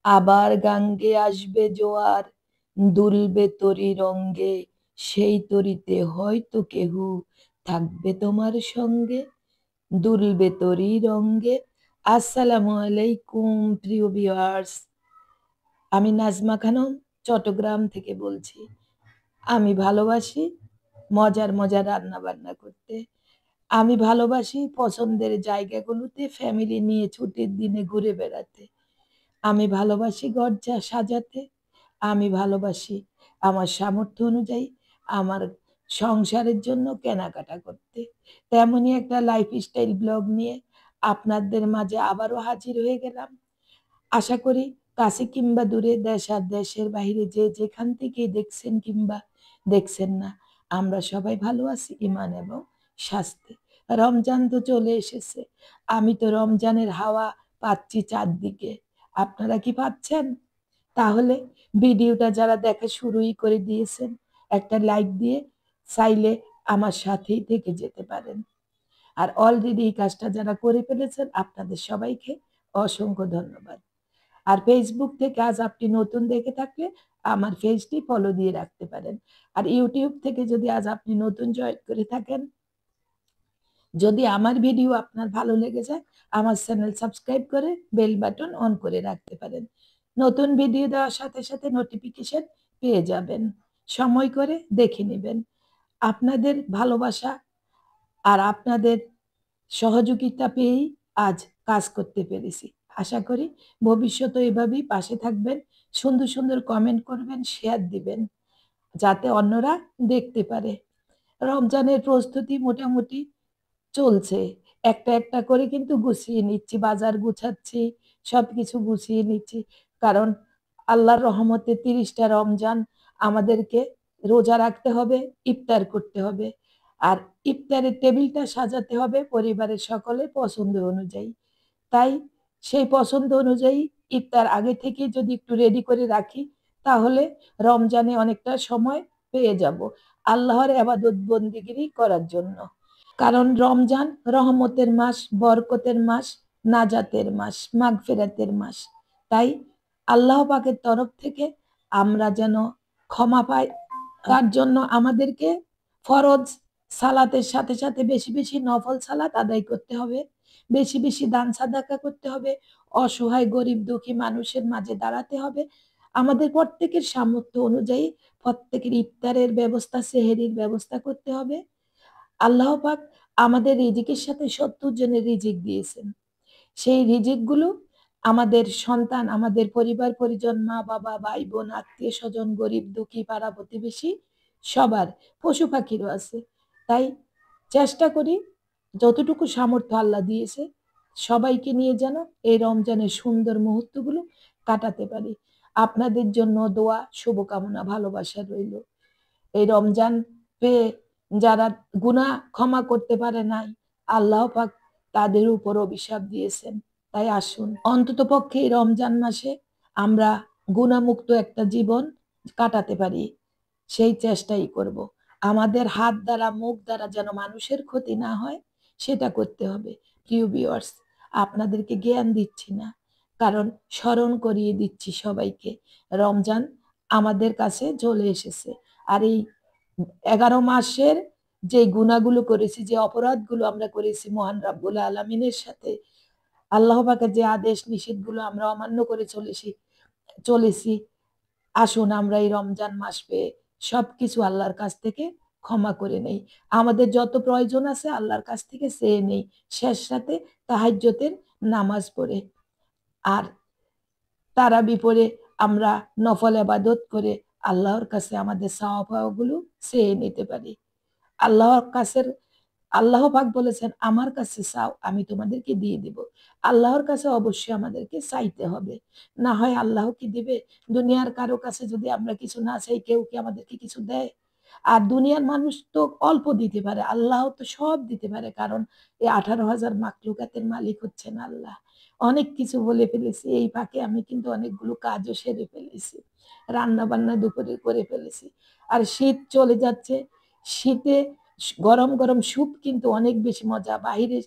আবার গাঙ্গে আসবে জোয়ার, দুলবে তরি রঙ্গে, সেই তরিতে হয়তো কেহু থাকবে তোমার সঙ্গে, দুলবে তরি রঙ্গে। আসসালামু আলাইকুম প্রিয় ভিউয়ার্স, আমি নাজমা খানম চট্টগ্রাম থেকে বলছি। আমি ভালোবাসি মজার মজার রান্না বান্না করতে। আমি ভালোবাসি পছন্দের জায়গাগুলোতে ফ্যামিলি নিয়ে ছুটির দিনে ঘুরে বেড়াতে। আমি ভালোবাসি ঘর সাজাতে। আমি ভালোবাসি আমার সামর্থ্য অনুযায়ী আমার সংসারের জন্য কেনাকাটা করতে। তেমনই একটা লাইফস্টাইল ব্লগ নিয়ে আপনাদের মাঝে আবারও হাজির হয়ে গেলাম। আশা করি কাছে কিংবা দূরে, দেশ আর দেশের বাইরে যে যেখান থেকেই দেখছেন কিংবা দেখছেন না, আমরা সবাই ভালো আছি ইমান এবং স্বাস্থ্যে। রমজান তো চলে এসেছে। আমি তো রমজানের হাওয়া পাচ্ছি চারদিকে। আপনারা কি পাচ্ছেন? তাহলে ভিডিওটা যারা দেখা শুরুই করে দিয়েছেন, একটা লাইক দিয়ে চাইলে আমার সাথেই থেকে যেতে পারেন। আর অলরেডি এই কাজটা যারা করে ফেলেছেন, আপনাদের সবাইকে অসংখ্য ধন্যবাদ। আর ফেসবুক থেকে আজ আপনি নতুন দেখে থাকলে আমার পেজটি ফলো দিয়ে রাখতে পারেন। আর ইউটিউব থেকে যদি আজ আপনি নতুন জয়েন করে থাকেন, যদি আমার ভিডিও আপনার ভালো লেগে যায়, আমার চ্যানেল সাবস্ক্রাইব করে বেল বাটন অন করে রাখতে পারেন। নতুন ভিডিও দেওয়ার সাথে সাথে নোটিফিকেশন পেয়ে যাবেন। সময় করে দেখে নেবেন। আপনাদের ভালোবাসা আর আপনাদের সহযোগিতা পেয়েই আজ কাজ করতে পেরেছি। আশা করি ভবিষ্যতে এভাবেই পাশে থাকবেন, সুন্দর সুন্দর কমেন্ট করবেন, শেয়ার দিবেন, যাতে অন্যরা দেখতে পারে। রমজানের প্রস্তুতি মোটামুটি চলছে। একটা একটা করে কিন্তু গুছিয়ে নিচ্ছি, বাজার গুছাচ্ছি, সবকিছু গুছিয়ে নিচ্ছি। কারণ আল্লাহর রহমতে 30টা রমজান আমাদেরকে রোজা রাখতে হবে, ইফতার করতে হবে। আর ইফতারের টেবিলটা সাজাতে হবে পরিবারের সকলের পছন্দ অনুযায়ী। তাই সেই পছন্দ অনুযায়ী ইফতার আগে থেকে যদি একটু রেডি করে রাখি, তাহলে রমজানে অনেকটা সময় পেয়ে যাব আল্লাহর ইবাদত বন্দেগী করার জন্য। কারণ রমজান রহমতের মাস, বরকতের মাস, নাজাতের মাস, মাগফিরাতের মাস। তাই আল্লাহ পাকের তরফ থেকে আমরা যেন ক্ষমা পাই, তার জন্য আমাদেরকে ফরজ সালাতের সাথে সাথে বেশি বেশি নফল সালাত আদায় করতে হবে, বেশি বেশি দান সাদাকা করতে হবে, অসহায় গরিব দুঃখী মানুষের মাঝে দাঁড়াতে হবে। আমাদের প্রত্যেকের সামর্থ্য অনুযায়ী প্রত্যেকের ইফতারের ব্যবস্থা, সেহেরির ব্যবস্থা করতে হবে। আল্লাহ পাক আমাদের রিজিকের সাথে 70 জনের রিজিক দিয়েছেন। সেই রিজিক গুলো আমাদের সন্তান, আমাদের পরিবার পরিজন, মা বাবা, ভাই বোন, আত্মীয় স্বজন, গরিব দুঃখী, পাড়া প্রতিবেশী সবার, পশু পাখিরও আছে। তাই চেষ্টা করি যতটুকু সামর্থ্য আল্লাহ দিয়েছে সবাইকে নিয়ে যেন এই রমজানের সুন্দর মুহূর্তগুলো কাটাতে পারি। আপনাদের জন্য দোয়া, শুভকামনা, ভালোবাসা রইল। এই রমজান পেয়ে যারা গুনাহ ক্ষমা করতে পারে নাই, আল্লাহ পাক তাদের উপর অভিশাপ দিয়েছেন। তাই আসুন অন্তত পক্ষে এই রমজান মাসে আমরা গুনাহমুক্ত একটা জীবন কাটাতে পারি, সেই চেষ্টাই করব। আমাদের হাত দ্বারা, মুখ দ্বারা যেন মানুষের ক্ষতি না হয়, সেটা করতে হবে। প্রিয় ভিউয়ার্স, আপনাদেরকে জ্ঞান দিচ্ছি না, কারণ স্মরণ করিয়ে দিচ্ছি সবাইকে। রমজান আমাদের কাছে চলে এসেছে। আর এই 11 মাসের যে গুনাহগুলো করেছি, যে অপরাধগুলো আমরা করেছি মহান রাব্বুল আলামিনের সাথে, আল্লাহ পাকের যে আদেশ নিষেধগুলো আমরা অমান্য করে চলেছি, আসুন আমরা এই রমজান মাস পেয়ে সবকিছু আল্লাহর কাছ থেকে ক্ষমা করে নেই। আমাদের যত প্রয়োজন আছে আল্লাহর কাছ থেকে চেয়ে নেই, শেষ রাতে তাহাজ্জুদের নামাজ পড়ে। আর তারাবি পড়ে আমরা নফল ইবাদত করে আল্লাহর কাছে আমাদের চাওয়া পাওয়াগুলো চেয়ে নিতে পারি। আল্লাহর কাছে আল্লাহ পাক বলেছেন, আমার কাছে চাও, আমি তোমাদেরকে দিয়ে দিব। আল্লাহর কাছে অবশ্যই আমাদেরকে চাইতে হবে, না হয় আল্লাহ কি দিবে? দুনিয়ার কারো কাছে যদি আমরা কিছু না চাই, কেউ কি আমাদেরকে কিছু দেয়? আর দুনিয়ার মানুষ তো অল্প দিতে পারে, আল্লাহ তো সব দিতে পারে। কারণ এই 18,000 মাখলুকাতের মালিক হচ্ছেন আল্লাহ। অনেক কিছু বলে ফেলেছি, এই ফাঁকে আমি কিন্তু অনেকগুলো কাজও সেরে ফেলেছি, রান্না বান্না দুপুরে করে ফেলেছি। আর শীত চলে যাচ্ছে, শীতে গরম গরম স্যুপ কিন্তু অনেক বেশি মজা। বাহিরে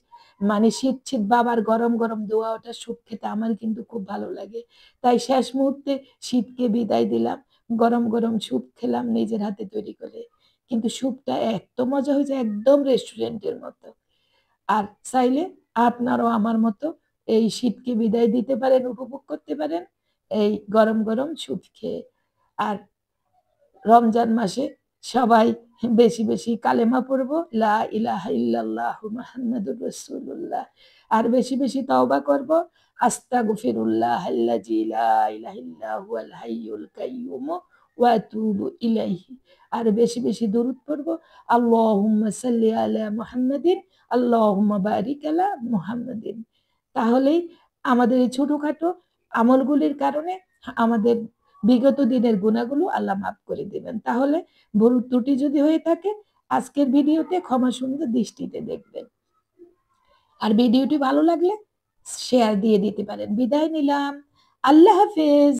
মানে শীত শীত বাবার গরম গরম দোয়া ওটা স্যুপ খেতে আমার কিন্তু খুব ভালো লাগে। তাই শেষ মুহূর্তে শীতকে বিদায় দিলাম, গরম গরম স্যুপ খেলাম নিজের হাতে তৈরি করে। কিন্তু স্যুপটা এত মজা হয়েছে, একদম রেস্টুরেন্টের মতো। আর চাইলে আপনারও আমার মতো এই শীতকে বিদায় দিতে পারেন, উপভোগ করতে পারেন এই গরম গরম স্যুপ খেয়ে। আর রমজান মাসে সবাই বেশি বেশি কালেমা পড়বো, লা ইলাহা ইল্লাল্লাহু মুহাম্মাদুর রাসূলুল্লাহ। আর বেশি বেশি তওবা করব, আস্তাগফিরুল্লাহ আল্লাযী লা ইলাহা ইল্লা হুয়াল হাইয়ুল কাইয়্যুম ওয়া আতুবু ইলাইহি। আর বেশি বেশি দরুদ পড়ব, আল্লাহুম্মা সাল্লি আলা মুহাম্মাদিন, আল্লাহুম্মা বারিক আলা মুহাম্মাদিন। তাহলেই আমাদের এই ছোটখাটো আমলগুলির কারণে আমাদের বিগত দিনের গুনাহগুলো আল্লাহ মাফ করে দিবেন। তাহলে ভুল ত্রুটি যদি হয়ে থাকে আজকের ভিডিওতে ক্ষমা সুন্দর দৃষ্টিতে দেখবেন। আর ভিডিওটি ভালো লাগলে শেয়ার দিয়ে দিতে পারেন। বিদায় নিলাম। আল্লাহ হাফেজ।